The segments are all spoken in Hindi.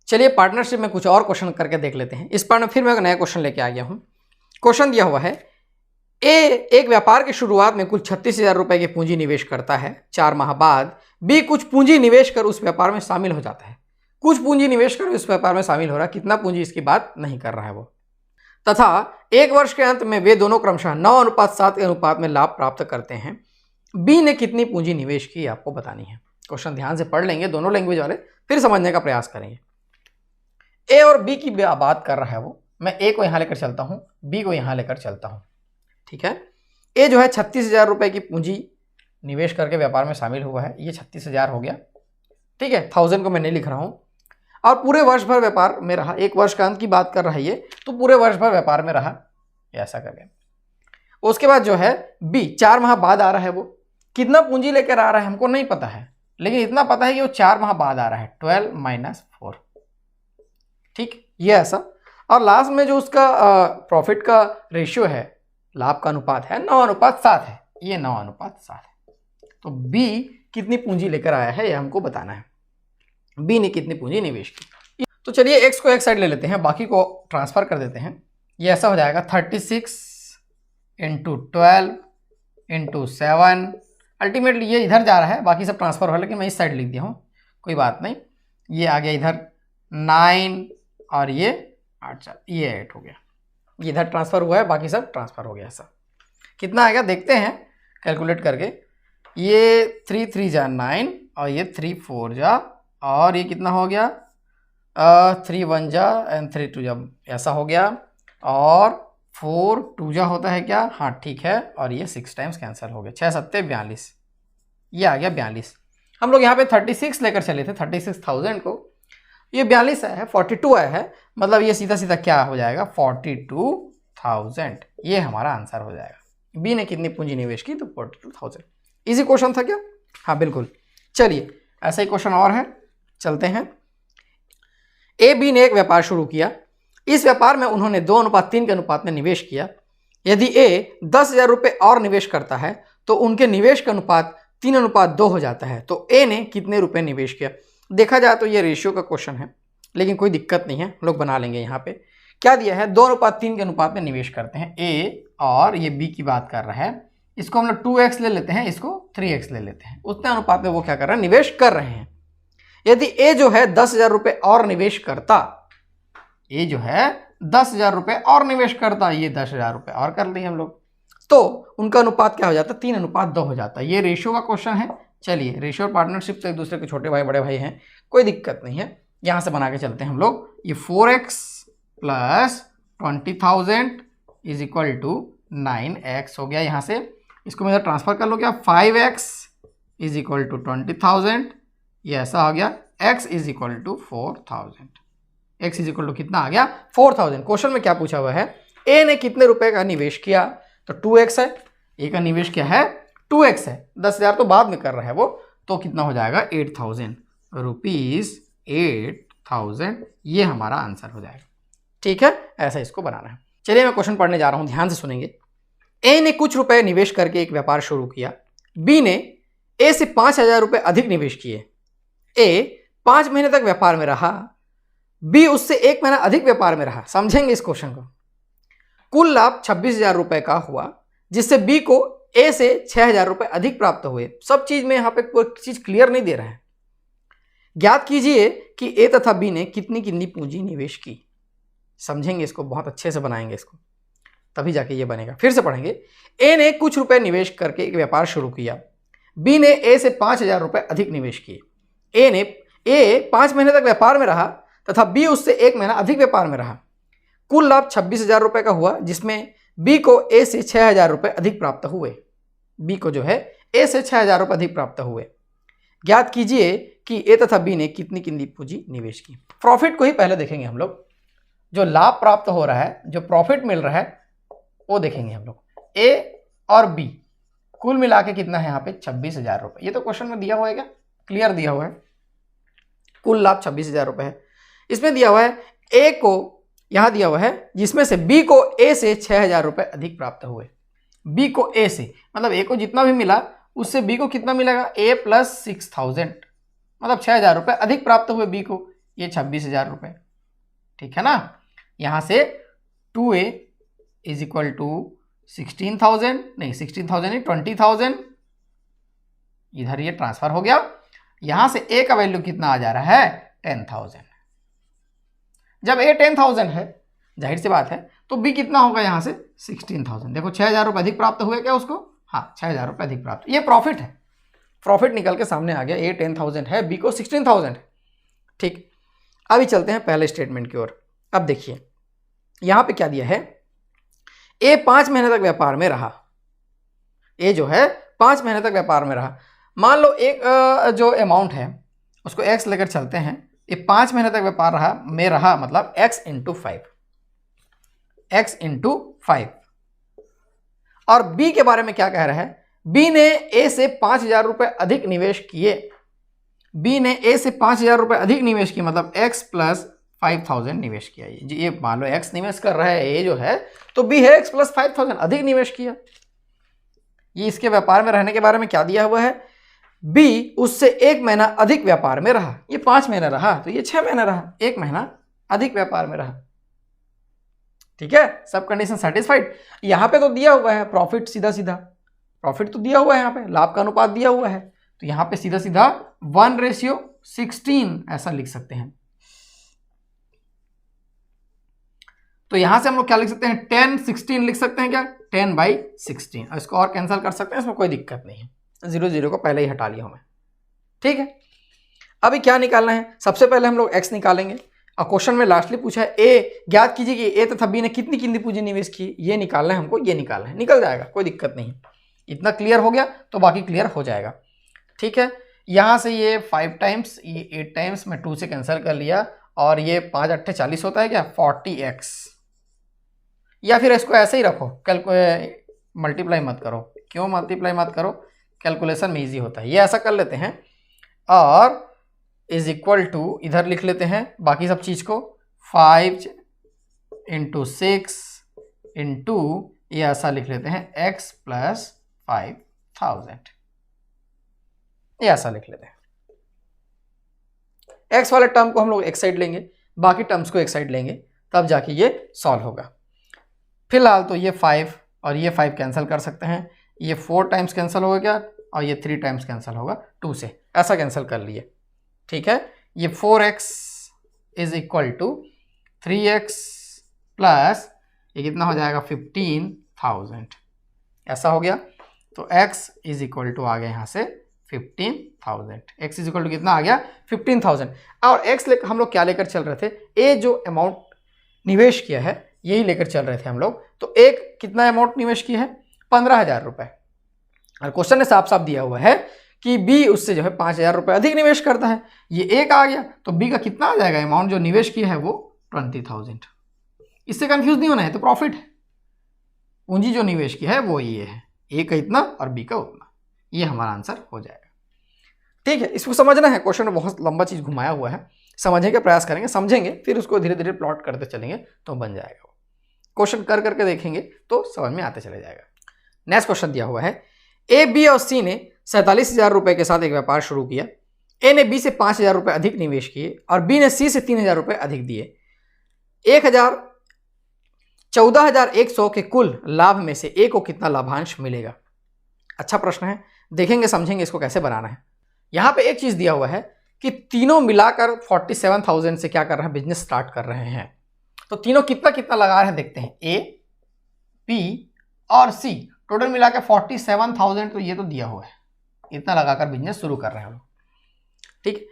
चलिए पार्टनरशिप में कुछ और क्वेश्चन करके देख लेते हैं। इस बार में फिर मैं एक नया क्वेश्चन लेके आ गया हूँ। क्वेश्चन दिया हुआ है, ए एक व्यापार की शुरुआत में कुल 36,000 रुपए की पूंजी निवेश करता है। 4 माह बाद बी कुछ पूंजी निवेश कर उस व्यापार में शामिल हो जाता है। कुछ पूंजी निवेश कर उस व्यापार में शामिल हो रहा है, कितना पूंजी इसकी बात नहीं कर रहा है वो। तथा 1 वर्ष के अंत में वे दोनों क्रमशः 9:7 के अनुपात में लाभ प्राप्त करते हैं। बी ने कितनी पूंजी निवेश की आपको बतानी है। क्वेश्चन ध्यान से पढ़ लेंगे दोनों लैंग्वेज वाले, फिर समझने का प्रयास करेंगे। ए और बी की बात कर रहा है वो। मैं ए को यहां लेकर चलता हूं, बी को यहां लेकर चलता हूं। ठीक है, ए जो है 36,000 रुपए की पूंजी निवेश करके व्यापार में शामिल हुआ है। ये 36,000 हो गया। ठीक है, 1000 को मैं नहीं लिख रहा हूं। और पूरे वर्ष भर व्यापार में रहा। 1 वर्ष का अंत की बात कर रहा है ये, तो पूरे वर्ष भर व्यापार में रहा, ऐसा कर गया। उसके बाद जो है बी 4 माह बाद आ रहा है। वो कितना पूंजी लेकर आ रहा है हमको नहीं पता है, लेकिन इतना पता है कि वो 4 माह बाद आ रहा है। 12 - 4, ठीक, ये ऐसा। और लास्ट में जो उसका प्रॉफिट का रेशियो है, लाभ का अनुपात है, 9:7 है। ये 9:7 है। तो बी कितनी पूंजी लेकर आया है ये हमको बताना है। बी ने कितनी पूंजी निवेश की। तो चलिए एक्स को एक साइड ले लेते हैं, बाकी को ट्रांसफर कर देते हैं। ये ऐसा हो जाएगा 36 × 12 × 7। अल्टीमेटली ये इधर जा रहा है, बाकी सब ट्रांसफर हो रहा है, लेकिन मैं इस साइड लिख दिया हूँ, कोई बात नहीं। ये आ गया इधर 9 और ये 8, ये 8 हो गया। ये इधर ट्रांसफर हुआ है, बाकी सब ट्रांसफर हो गया। ऐसा कितना आएगा देखते हैं कैलकुलेट करके। ये 3 × 3 = 9 और ये 3 × 4 = और ये कितना हो गया 3 × 1 = 3 × 2 ऐसा हो गया। और 4 × 2 होता है क्या, हाँ ठीक है। और ये 6 टाइम्स कैंसिल हो गया। 6 × 7 = 42, ये आ गया 42। हम लोग यहाँ पे 36 लेकर चले थे, 36,000 को, ये 42 आया है, 42 आया है। मतलब ये सीधा सीधा क्या हो जाएगा 42,000। ये हमारा आंसर हो जाएगा। बी ने कितनी पूंजी निवेश की, तो 42,000। इजी क्वेश्चन था क्या? हाँ बिल्कुल। चलिए ऐसा ही क्वेश्चन और है, चलते हैं। ए बी ने एक व्यापार शुरू किया। इस व्यापार में उन्होंने 2:3 के अनुपात में निवेश किया। यदि ए 10,000 रुपये और निवेश करता है तो उनके निवेश का अनुपात 3:2 हो जाता है। तो ए ने कितने रुपए निवेश किया। देखा जाए तो ये रेशियो का क्वेश्चन है, लेकिन कोई दिक्कत नहीं है, हम लोग बना लेंगे। यहाँ पे क्या दिया है, 2:3 के अनुपात में निवेश करते हैं ए, और ये बी की बात कर रहा है। इसको हम लोग 2x ले लेते हैं, इसको 3x ले लेते हैं। उतने अनुपात में वो क्या कर रहे हैं, निवेश कर रहे हैं। यदि ए जो है 10,000 रुपये और निवेश करता, ए जो है 10,000 रुपये और निवेश करता, ये 10,000 रुपये और कर लिए हम लोग, तो उनका अनुपात क्या हो जाता है, 3:2 हो जाता है। ये रेशियो का क्वेश्चन है। चलिए रेशियो और पार्टनरशिप तो एक दूसरे के छोटे भाई बड़े भाई हैं, कोई दिक्कत नहीं है। यहाँ से बना के चलते हैं हम लोग। ये 4x + 20,000 = 9x हो गया। यहाँ से इसको मैं ट्रांसफर कर लो क्या, 5x = 20,000, ये ऐसा हो गया। x = 4,000। x = कितना आ गया 4,000। क्वेश्चन में क्या पूछा हुआ है, ए ने कितने रुपए का निवेश किया, तो 2x है। ए का निवेश क्या है, 2x है। 10,000 तो बाद में कर रहा है वो, तो कितना हो जाएगा 8,000 रुपीज, 8,000। ये हमारा आंसर हो जाएगा। ठीक है, ऐसा इसको बनाना है। चलिए मैं क्वेश्चन पढ़ने जा रहा हूं, ध्यान से सुनेंगे। ए ने कुछ रुपए निवेश करके एक व्यापार शुरू किया। बी ने ए से 5,000 रुपये अधिक निवेश किए। ए 5 महीने तक व्यापार में रहा, बी उससे 1 महीना अधिक व्यापार में रहा। समझेंगे इस क्वेश्चन को। कुल लाभ 26,000 रुपये का हुआ, जिससे बी को ए से 6,000 रुपये अधिक प्राप्त हुए। सब चीज में यहाँ पे कोई चीज क्लियर नहीं दे रहा है। ज्ञात कीजिए कि ए तथा बी ने कितनी कितनी पूंजी निवेश की। समझेंगे इसको, बहुत अच्छे से बनाएंगे इसको, तभी जाके ये बनेगा। फिर से पढ़ेंगे। ए ने कुछ रुपए निवेश करके एक व्यापार शुरू किया। बी ने ए से 5,000 रुपये अधिक निवेश किए। ए 5 महीने तक व्यापार में रहा तथा बी उससे 1 महीना अधिक व्यापार में रहा। कुल लाभ 26,000 रुपये का हुआ, जिसमें बी को ए से 6,000 रुपये अधिक प्राप्त हुए। बी को जो है ए से 6,000 रुपये अधिक प्राप्त हुए। ज्ञात कीजिए कि ए तथा बी ने कितनी कितनी पूंजी निवेश की। प्रॉफिट को ही पहले देखेंगे हम लोग। जो लाभ प्राप्त हो रहा है, जो प्रॉफिट मिल रहा है, वो देखेंगे हम लोग। ए और बी कुल मिला के कितना है यहाँ पे 26,000 रुपये। ये तो क्वेश्चन में दिया हुआ है, क्या क्लियर दिया हुआ है। कुल लाभ 26,000 रुपये है। इसमें दिया हुआ है ए को, यहां दिया हुआ है, जिसमें से बी को ए से 6,000 रुपये अधिक प्राप्त हुए। बी को ए से, मतलब ए को जितना भी मिला उससे बी को कितना मिलेगा, ए + 6,000, मतलब 6,000 रुपये अधिक प्राप्त हुए बी को। ये 26,000 रुपये, ठीक है ना। यहाँ से 2A इज इक्वल टू 16,000, नहीं 16,000 नहीं 20,000, इधर ये ट्रांसफर हो गया। यहाँ से A का वैल्यू कितना आ जा रहा है 10,000। जब A 10,000 है, जाहिर सी बात है, तो B कितना होगा यहाँ से 16,000। देखो 6,000 रुपये अधिक प्राप्त हुए क्या उसको, हाँ 6,000 रुपये अधिक प्राप्त, ये प्रॉफिट है, प्रॉफिट निकल के सामने आ गया। A 10,000 है, B को 16,000 है, ठीक। अभी चलते हैं पहले स्टेटमेंट की ओर। अब देखिए यहाँ पे क्या दिया है, A 5 महीने तक व्यापार में रहा, A जो है 5 महीने तक व्यापार में रहा। मान लो एक जो अमाउंट है उसको X लेकर चलते हैं, ये 5 महीने तक व्यापार रहा मतलब X इंटू 5, और B के बारे में क्या कह रहा है, B ने A से 5,000 रुपये अधिक निवेश किए, B ने A से 5,000 रुपये अधिक निवेश किए, मतलब X प्लस 5,000 निवेश किया। ये मान लो X निवेश कर रहा है A जो है, तो B है X प्लस 5,000 अधिक निवेश किया। ये इसके व्यापार में रहने के बारे में क्या दिया हुआ है, B उससे 1 महीना अधिक व्यापार में रहा, ये 5 महीने रहा तो ये 6 महीने रहा, 1 महीना अधिक व्यापार में रहा, ठीक है। सब कंडीशन सेटिस्फाइड। यहाँ पे तो दिया हुआ है प्रॉफिट, सीधा सीधा प्रॉफिट तो दिया हुआ है, यहाँ पे लाभ का अनुपात दिया हुआ है, तो यहाँ पे सीधा सीधा 1:16 ऐसा लिख सकते हैं। तो यहां से हम लोग क्या लिख सकते हैं, 10/16 लिख सकते हैं क्या, 10/16, और इसको और कैंसिल कर सकते हैं, इसमें कोई दिक्कत नहीं है, 0 को पहले ही हटा लिया हमें, ठीक है। अभी क्या निकालना है, सबसे पहले हम लोग x निकालेंगे, और क्वेश्चन में लास्टली पूछा है A ज्ञात कीजिए कि A तथा B ने कितनी कितनी पूंजी निवेश की, ये निकालना है हमको, ये निकालना है, निकल जाएगा, कोई दिक्कत नहीं। इतना क्लियर हो गया तो बाकी क्लियर हो जाएगा, ठीक है। यहाँ से ये 5 टाइम्स, ये 8 टाइम्स, मैं 2 से कैंसिल कर लिया, और ये 5 8 40 होता है क्या, 40x, या फिर इसको ऐसे ही रखो, मल्टीप्लाई मत करो। क्यों मल्टीप्लाई मत करो, कैलकुलेशन में इजी होता है, ये ऐसा कर लेते हैं, और इज इक्वल टू इधर लिख लेते हैं बाकी सब चीज को, 5 × 6 × ये ऐसा लिख लेते हैं x प्लस 5,000, ये ऐसा लिख लेते हैं। x वाले टर्म को हम लोग एक साइड लेंगे, बाकी टर्म्स को एक साइड लेंगे, तब जाके ये सॉल्व होगा। फिलहाल तो ये 5 और ये 5 कैंसिल कर सकते हैं, ये 4 टाइम्स कैंसिल होगा क्या, और ये 3 टाइम्स कैंसिल होगा 2 से, ऐसा कैंसिल कर लिए, ठीक है। ये 4x is equal to 3x plus ये कितना हो जाएगा 15,000, ऐसा हो गया। तो x इज इक्वल टू आ गया यहाँ से 15,000, x इज इक्वल टू कितना आ गया 15,000, और x लेकर हम लोग क्या लेकर चल रहे थे, a जो अमाउंट निवेश किया है यही लेकर चल रहे थे हम लोग, तो एक कितना अमाउंट निवेश किया है 15,000 रुपये, और क्वेश्चन ने साफ साफ दिया हुआ है कि B उससे जो है 5,000 रुपये अधिक निवेश करता है, ये एक आ गया, तो B का कितना आ जाएगा अमाउंट जो निवेश किया है वो 20,000। इससे कंफ्यूज नहीं होना है, तो प्रॉफिट है, पूंजी जो निवेश की है वो ये है, A का इतना और B का उतना, ये हमारा आंसर हो जाएगा, ठीक है। इसको समझना है, क्वेश्चन में बहुत लंबा चीज घुमाया हुआ है, समझने का प्रयास करेंगे, समझेंगे, फिर उसको धीरे धीरे प्लॉट करते चलेंगे तो बन जाएगा। क्वेश्चन कर करके देखेंगे तो समझ में आते चले जाएगा। नेक्स्ट क्वेश्चन दिया हुआ है, A, B और C ने 47,000 रुपये के साथ एक व्यापार शुरू किया। A ने B से 5,000 रुपये अधिक निवेश किए और B ने C से 3,000 रुपये अधिक दिए। 14,100 के कुल लाभ में से A को कितना लाभांश मिलेगा। अच्छा प्रश्न है, देखेंगे समझेंगे इसको कैसे बनाना है। यहाँ पे एक चीज दिया हुआ है कि तीनों मिलाकर 47,000 से क्या कर रहे हैं, बिजनेस स्टार्ट कर रहे हैं। तो तीनों कितना कितना लगा रहे हैं देखते हैं, A, B और C, टोटल मिलाकर 47,000, तो ये तो दिया हुआ है, इतना लगाकर बिजनेस शुरू कर रहे हैं लोग, ठीक।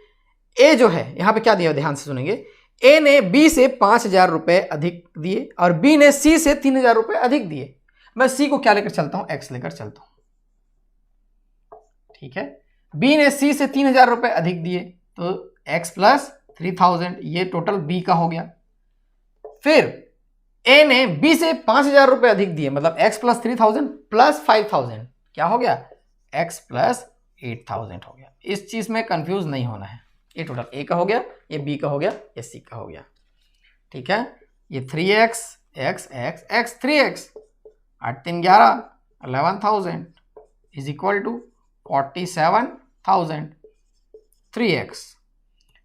A जो है यहाँ पे क्या दिया, ध्यान से सुनेंगे, A ने B से 5,000 रुपये अधिक दिए और B ने C से 3,000 रुपये अधिक दिए। मैं C को क्या लेकर चलता हूं, X लेकर चलता हूं, ठीक है। B ने C से 3,000 रुपये अधिक दिए तो X प्लस 3,000, ये टोटल B का हो गया। फिर A ने B से 5,000 रुपये अधिक दिए, मतलब X प्लस 3,000 प्लस 5,000, क्या हो गया, X प्लस 8,000 हो गया। इस चीज में कंफ्यूज नहीं होना है, ये टोटल A का हो गया, ये B का हो गया, ये C का हो गया, ठीक है। ये 3x x x x 3x 8 3 11 11,000 is equal to 47,000 3x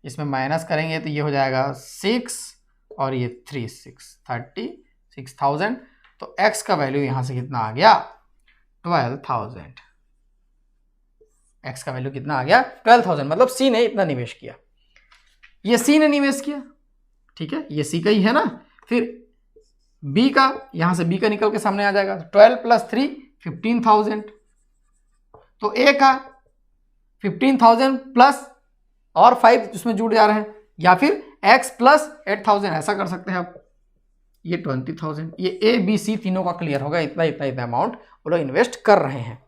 इसमें माइनस करेंगे तो ये हो जाएगा 6 और ये 3 36,000। तो x का वैल्यू यहां से कितना आ गया 12,000। x का वैल्यू कितना आ गया 12,000, मतलब C ने इतना निवेश किया, ये C ने निवेश किया, ठीक है, ये C का ही है ना। फिर B का, यहां से B का निकल के सामने आ जाएगा, 12 + 3 15,000। तो A का 15,000 प्लस और 5 उसमें जुड़ जा रहे हैं, या फिर x + 8,000 ऐसा कर सकते हैं आप, ये 20,000। ये A B C तीनों का क्लियर होगा, इतना इतना इतना अमाउंट वो लोग इन्वेस्ट कर रहे हैं।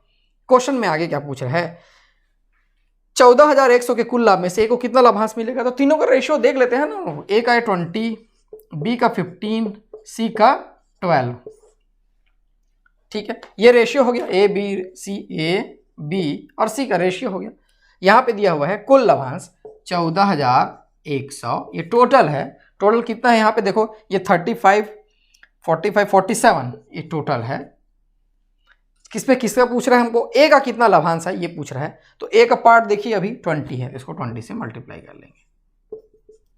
क्वेश्चन में आगे क्या पूछ रहा है, 14,100 के कुल लाभ में से A को कितना लाभांश मिलेगा। तो तीनों का रेशियो देख लेते हैं ना, A का 20, B का 15, C का 12, ठीक है, ये रेशियो हो गया, A B और C का रेशियो हो गया। यहां पे दिया हुआ है कुल लाभांश 14,100, ये टोटल है। टोटल कितना है यहाँ पे देखो, ये 35, 45, 47 ये टोटल है। किसका पूछ रहा है हमको, ए का कितना लाभांश है ये पूछ रहा है। तो ए का पार्ट देखिए अभी 20 है, इसको 20 से मल्टीप्लाई कर लेंगे।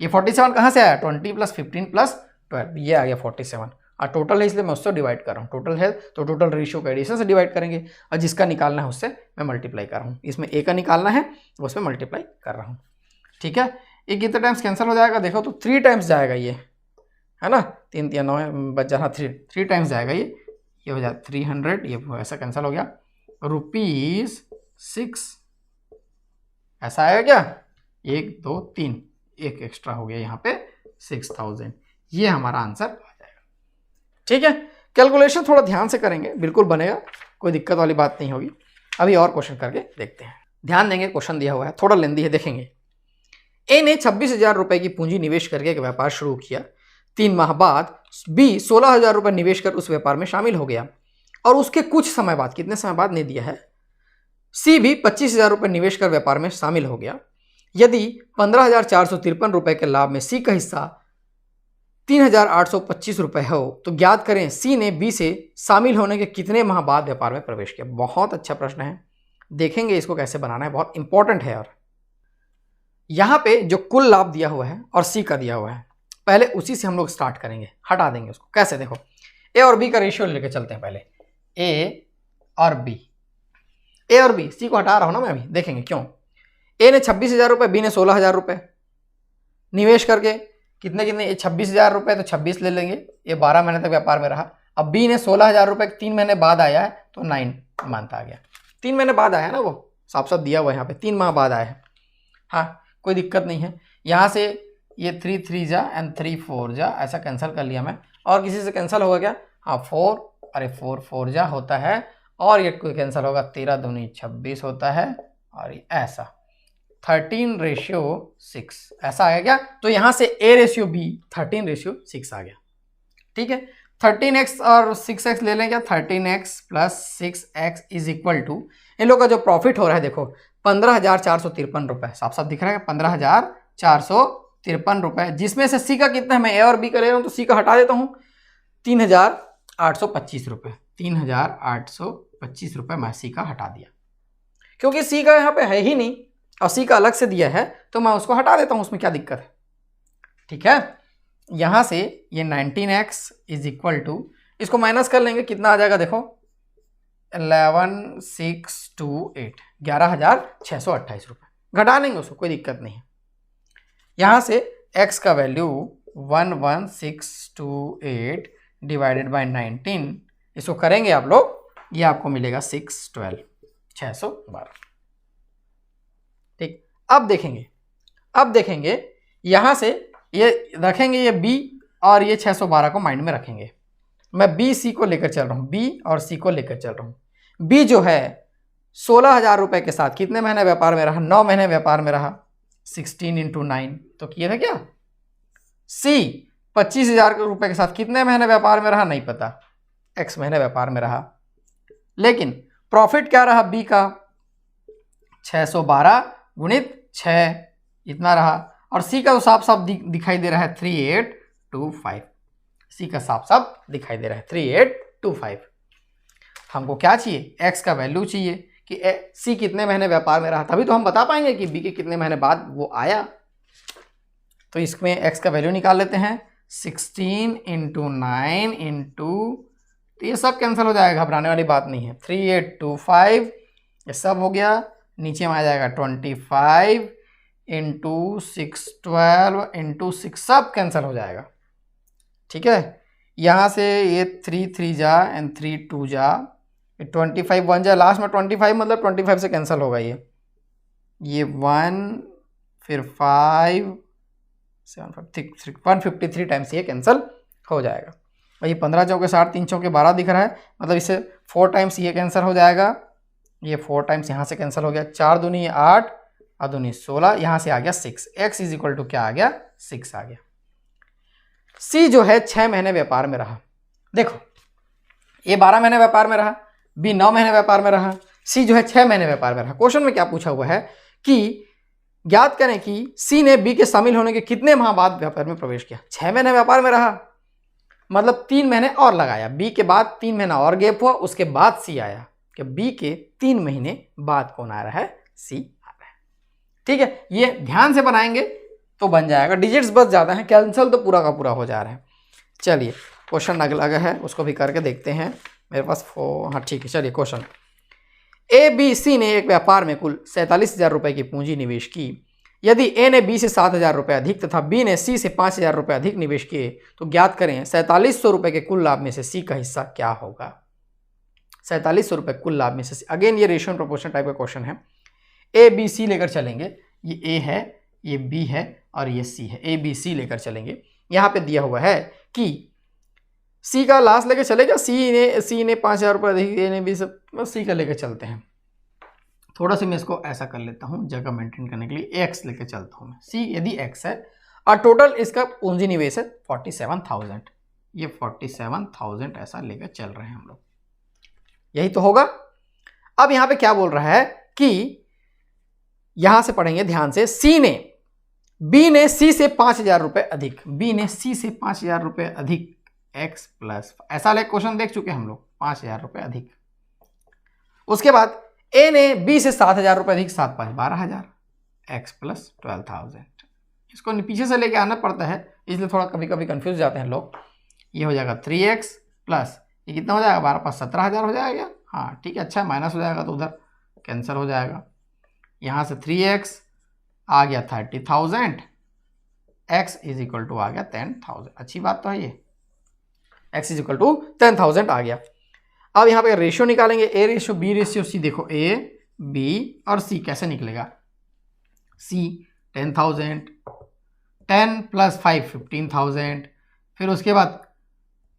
ये 47 कहाँ से आया, 20 + 15 + 12, ये आ गया 47। और टोटल है इसलिए मैं उससे डिवाइड कर रहा हूँ, टोटल है तो टोटल रेशियो का एडिशन से डिवाइड करेंगे, और जिसका निकालना है उससे मैं मल्टीप्लाई कर रहा हूँ। इसमें ए का निकालना है उसमें मल्टीप्लाई कर रहा हूँ, ठीक है। ये कितने टाइम्स कैंसिल हो जाएगा देखो, तो 3 टाइम्स जाएगा ये, है ना, 3 3 9 बच जा, 3 टाइम्स जाएगा ये हो जाए 300, ये ऐसा कैंसिल हो गया, ₹6 ऐसा आएगा क्या, 1 2 3 एक एक्स्ट्रा हो गया यहाँ पे 6,000, ये हमारा आंसर आ जाएगा, ठीक है। कैलकुलेशन थोड़ा ध्यान से करेंगे, बिल्कुल बनेगा, कोई दिक्कत वाली बात नहीं होगी। अभी और क्वेश्चन करके देखते हैं, ध्यान देंगे, क्वेश्चन दिया हुआ है, थोड़ा लेंदी है, देखेंगे। ए ने 26,000 रुपए की पूंजी निवेश करके एक व्यापार शुरू किया। 3 माह बाद बी 16,000 रुपए निवेश कर उस व्यापार में शामिल हो गया, और उसके कुछ समय बाद, कितने समय बाद नहीं दिया है, सी भी 25,000 रुपए निवेश कर व्यापार में शामिल हो गया। यदि 15,453 रुपए के लाभ में सी का हिस्सा 3,825 रुपए हो तो ज्ञात करें सी ने बी से शामिल होने के कितने माह बाद व्यापार में प्रवेश किया। बहुत अच्छा प्रश्न है, देखेंगे इसको कैसे बनाना है, बहुत इंपॉर्टेंट है। और यहां पे जो कुल लाभ दिया हुआ है और सी का दिया हुआ है, पहले उसी से हम लोग स्टार्ट करेंगे, हटा देंगे उसको। कैसे, देखो ए और बी का रेशियो लेके चलते हैं पहले, ए और बी, सी को हटा रहा हूं ना मैं अभी, देखेंगे क्यों। ए ने 26,000 रुपए, बी ने 16,000 रुपए निवेश करके, कितने कितने, ये 26,000 रुपए तो 26 ले लेंगे, ये 12 महीने तक व्यापार में रहा। अब बी ने 16,000 रुपए 3 महीने बाद आया है तो 9 मंथ आ गया, 3 महीने बाद आया है ना, वो साफ साफ दिया हुआ है यहाँ पे, 3 माह बाद आया है। हाँ, कोई दिक्कत नहीं है। यहाँ से ये 3 3 जा एंड 3 4 जा, ऐसा कैंसिल कर लिया मैं। और किसी से कैंसिल होगा क्या, हाँ 4, अरे 4 4 जा होता है, और ये कोई कैंसिल होगा, 13 दूनी 26 होता है, और ये ऐसा 13:6 ऐसा आ गया। तो यहाँ से A/B 13:6 आ गया, ठीक है। 13x और 6x ले लें क्या, 13x + 6x is equal to, इन लोग का जो प्रॉफिट हो रहा है देखो 15,453 रुपए, साफ साफ दिख रहा है 15,453 रुपए, जिसमें से सी का कितना है, मैं ए और बी का ले रहा हूं तो सी का हटा देता हूं, 3,825 रुपए, 3,825 रुपए मैं सी का हटा दिया, क्योंकि सी का यहाँ पे है ही नहीं और सी का अलग से दिया है तो मैं उसको हटा देता हूं, उसमें क्या दिक्कत है, ठीक है। यहां से ये 19x इज इक्वल टू, इसको माइनस कर लेंगे, कितना आ जाएगा देखो 11,628, 11,628 रुपए, घटा लेंगे उसको, कोई दिक्कत नहीं है। यहां से x का वैल्यू 11,628 डिवाइडेड बाय 19, इसको करेंगे आप लोग, ये आपको मिलेगा 612, 612, ठीक। अब देखेंगे यहां से ये रखेंगे, ये b और ये 612 को माइंड में रखेंगे। मैं बी सी को लेकर चल रहा हूं, बी और सी को लेकर चल रहा हूं। बी जो है 16,000 रुपए के साथ कितने महीने व्यापार में रहा, 9 महीने व्यापार में रहा, 16 × 9 तो किया था क्या। सी 25,000 रुपए के साथ कितने महीने व्यापार में रहा, नहीं पता, x महीने व्यापार में रहा, लेकिन प्रॉफिट क्या रहा बी का, 612 × 6 इतना रहा, और सी का तो साफ साफ दिखाई दे रहा है 3825, सी का साफ साफ दिखाई दे रहा है 3825। हमको क्या चाहिए, x का वैल्यू चाहिए कि सी कितने महीने व्यापार में रहा, तभी तो हम बता पाएंगे कि बी के कितने महीने बाद वो आया। तो इसमें x का वैल्यू निकाल लेते हैं। 16 इंटू 9 इंटू, तो ये सब कैंसिल हो जाएगा, घबराने वाली बात नहीं है। 3825 ये सब हो गया। नीचे में आ जाएगा 25 इंटू 6 12 इंटू 6, सब कैंसिल हो जाएगा। ठीक है, यहाँ से ये 3 3 जा एंड 3 2 जा, 25 1 जा, लास्ट में 25 मतलब 25 से कैंसिल होगा ये 1 फिर 5 7 5 153 टाइम्स ये कैंसिल हो जाएगा। और ये 15 चौके 60 3 चौके 12 दिख रहा है, मतलब इससे 4 टाइम्स ये कैंसिल हो जाएगा, ये 4 टाइम्स यहाँ से कैंसिल हो गया। 4 दूनी 8 और दूनी 16, यहाँ से आ गया 6। x इज इक्वल टू क्या आ गया, 6 आ गया। C जो है 6 महीने व्यापार में रहा। देखो ये 12 महीने व्यापार में रहा, B 9 महीने व्यापार में रहा, C जो है 6 महीने व्यापार में रहा। क्वेश्चन में क्या पूछा हुआ है कि ज्ञात करें कि C ने B के शामिल होने के कितने माह बाद व्यापार में प्रवेश किया। 6 महीने व्यापार में रहा, मतलब 3 महीने और लगाया, B के बाद 3 महीना और गैप हुआ, उसके बाद C आया, कि B के 3 महीने बाद कौन आ रहा है, C आ रहा है। ठीक है, ये ध्यान से बनाएंगे तो बन जाएगा। डिजिट्स बस ज़्यादा हैं, कैंसिल तो पूरा का पूरा हो जा रहा है। चलिए क्वेश्चन अगला है, उसको भी करके देखते हैं। मेरे पास हाँ ठीक है, चलिए क्वेश्चन। ABC ने एक व्यापार में कुल 47,000 रुपये की पूंजी निवेश की। यदि A ने B से 7,000 रुपये अधिक तथा B ने C से 5,000 रुपये अधिक निवेश किए तो ज्ञात करें 4700 रुपये के कुल लाभ में से C का हिस्सा क्या होगा। 4700 रुपये कुल लाभ में से, अगेन ये रेशियो एंड प्रोपोर्शन टाइप का क्वेश्चन है। ABC लेकर चलेंगे, ये A है, ये B है और ये C है। ABC लेकर चलेंगे, यहाँ पे दिया हुआ है कि C का लास्ट लेकर चलेगा, C ने 5,000 रुपये अधिक, A ने B से, C का लेकर चलते हैं। थोड़ा सा मैं इसको ऐसा कर लेता हूँ जगह मेंटेन करने के लिए, x लेकर चलता हूँ मैं। C यदि x है और टोटल इसका पूंजी निवेश है 47,000, ये 47,000 ऐसा लेकर चल रहे हैं हम लोग, यही तो होगा। अब यहाँ पे क्या बोल रहा है कि यहां से पढ़ेंगे ध्यान से, B ने C से 5,000 रुपये अधिक, B ने C से 5,000 रुपये अधिक, x प्लस, ऐसा ले क्वेश्चन देख चुके हम लोग, 5,000 रुपये अधिक। उसके बाद A ने B से 7,000 रुपये अधिक, 7 5 12,000, x प्लस 12,000। इसको पीछे से लेके आना पड़ता है, इसलिए थोड़ा कभी कभी कंफ्यूज जाते हैं लोग। ये हो जाएगा 3x प्लस, ये कितना हो जाएगा, 12 5 17,000 हो जाएगा। हाँ ठीक है, अच्छा माइनस हो जाएगा तो उधर कैंसिल हो जाएगा। यहाँ से 3x आ गया 30,000, x इज इक्वल टू आ गया 10,000। अच्छी बात तो है ये, x इज इक्वल टू 10,000 आ गया। अब यहाँ पे रेशियो निकालेंगे, A ratio B ratio C। देखो A B और C कैसे निकलेगा, C 10,000, 10 प्लस 5 15,000, फिर उसके बाद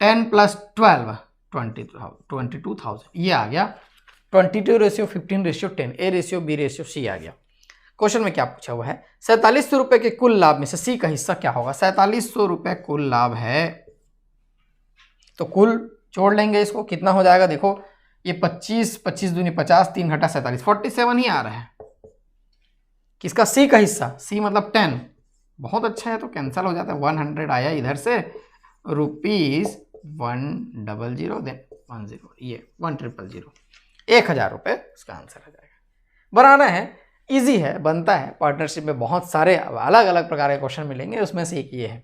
10 प्लस 12 22,000, ये आ गया 22 ratio 15 ratio 10, A ratio B ratio C आ गया। क्वेश्चन में क्या पूछा हुआ है, 4700 रुपये के कुल लाभ में से C का हिस्सा क्या होगा। 4700 रुपये कुल लाभ है, तो कुल जोड़ लेंगे इसको, कितना हो जाएगा, देखो ये 25 25 दूनी 50, 3 घटा 47, 47 ही आ रहा है। किसका, C का हिस्सा, C मतलब 10, बहुत अच्छा है, तो कैंसिल हो जाता है। 100 आया इधर से, रुपीज 100 देन 10, ये 1000, 1,000 रुपये इसका आंसर आ जाएगा। बनाना है, इजी है, बनता है। पार्टनरशिप में बहुत सारे अलग अलग प्रकार के क्वेश्चन मिलेंगे, उसमें से एक ये है।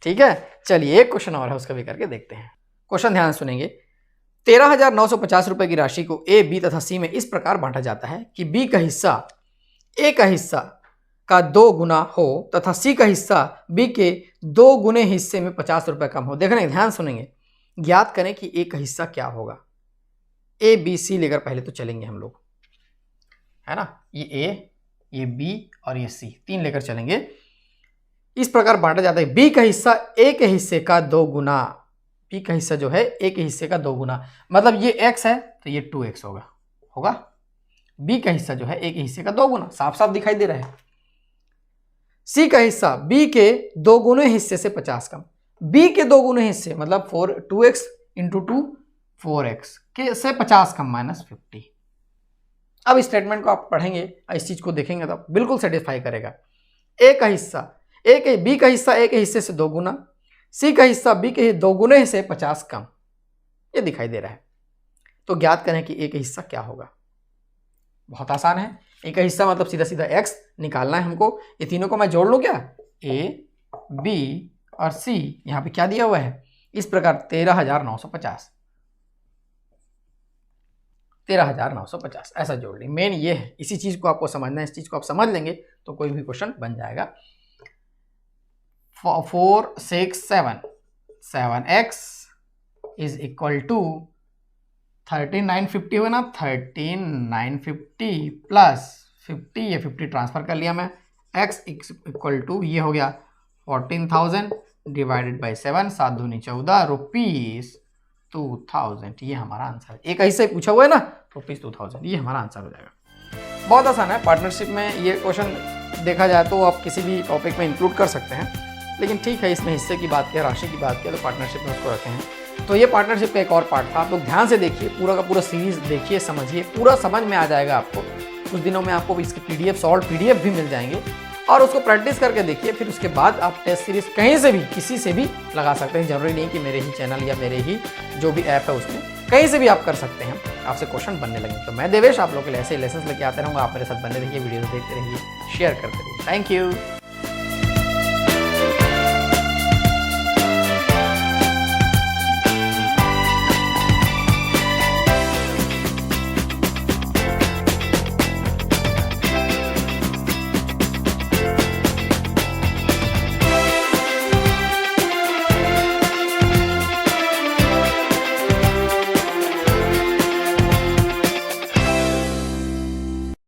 ठीक है, चलिए एक क्वेश्चन और है, उसका भी करके देखते हैं। क्वेश्चन ध्यान सुनेंगे। 13,950 रुपए की राशि को A, B तथा C में इस प्रकार बांटा जाता है कि B का हिस्सा A का हिस्सा का 2 गुना हो तथा C का हिस्सा B के 2 गुने हिस्से में 50 रुपए कम हो। देखने ध्यान सुनेंगे, ज्ञात करें कि A का हिस्सा क्या होगा। A B C लेकर पहले तो चलेंगे हम लोग, है ना, ये A, ये B और ये C, 3 लेकर चलेंगे। इस प्रकार बांटा जाता है, B का हिस्सा A के हिस्से का 2 गुना, B का हिस्सा जो है A के हिस्से का 2 गुना, मतलब ये x है तो ये 2x होगा। B का हिस्सा जो है A के हिस्से का 2 गुना, साफ साफ दिखाई दे रहा है। C का हिस्सा B के 2 गुने हिस्से से 50 कम, B के 2 गुने हिस्से मतलब 2x इंटू 2 4x के से 50 कम माइनस 50। अब इस स्टेटमेंट को आप पढ़ेंगे, इस चीज को देखेंगे तो बिल्कुल सेटिस्फाई करेगा। A का हिस्सा B का हिस्सा A के हिस्से से 2 गुना, C का हिस्सा B के 2 गुने से 50 कम, ये दिखाई दे रहा है। तो ज्ञात करें कि A का हिस्सा क्या होगा। बहुत आसान है, A का हिस्सा मतलब सीधा सीधा x निकालना है हमको। ये तीनों को मैं जोड़ लूं क्या, ए, बी और सी, यहाँ पे क्या दिया हुआ है इस प्रकार 13,950, 13,950 ऐसा जोड़ लें। मेन ये है, इसी चीज को आपको समझना है, इस चीज को आप समझ लेंगे तो कोई भी क्वेश्चन बन जाएगा। 4 6 7 7x इज इक्वल टू 13,950 हुआ ना, 13,950 प्लस 50, ये 50 ट्रांसफर कर लिया मैं, x इक्वल टू ये हो गया 14,000 डिवाइडेड बाई 7, 7 दूनी 14 रुपीज 2,000, ये हमारा आंसर है। एक ऐसे पूछा हुआ है ना रुपीज 2,000, ये हमारा आंसर हो जाएगा। बहुत आसान है, पार्टनरशिप में ये क्वेश्चन देखा जाए तो आप किसी भी टॉपिक में इंक्लूड कर सकते हैं, लेकिन ठीक है इसमें हिस्से की बात किया, राशि की बात किया तो पार्टनरशिप में उसको रखे हैं। तो ये पार्टनरशिप का एक और पार्ट था, आप लोग ध्यान से देखिए, पूरा का पूरा सीरीज देखिए, समझिए, पूरा समझ में आ जाएगा आपको। कुछ दिनों में आपको इसके PDF सॉल्व PDF भी मिल जाएंगे और उसको प्रैक्टिस करके देखिए, फिर उसके बाद आप टेस्ट सीरीज कहीं से भी किसी से भी लगा सकते हैं। जरूरी नहीं कि मेरे ही चैनल या मेरे ही जो भी ऐप है उसमें, कहीं से भी आप कर सकते हैं, आपसे क्वेश्चन बनने लगे। तो मैं देवेश आप लोगों के लिए ऐसे लेसन लेके आते रहूँगा, आप मेरे साथ बने रहिए, वीडियो देखते रहिए, शेयर करते रहिए। Thank you.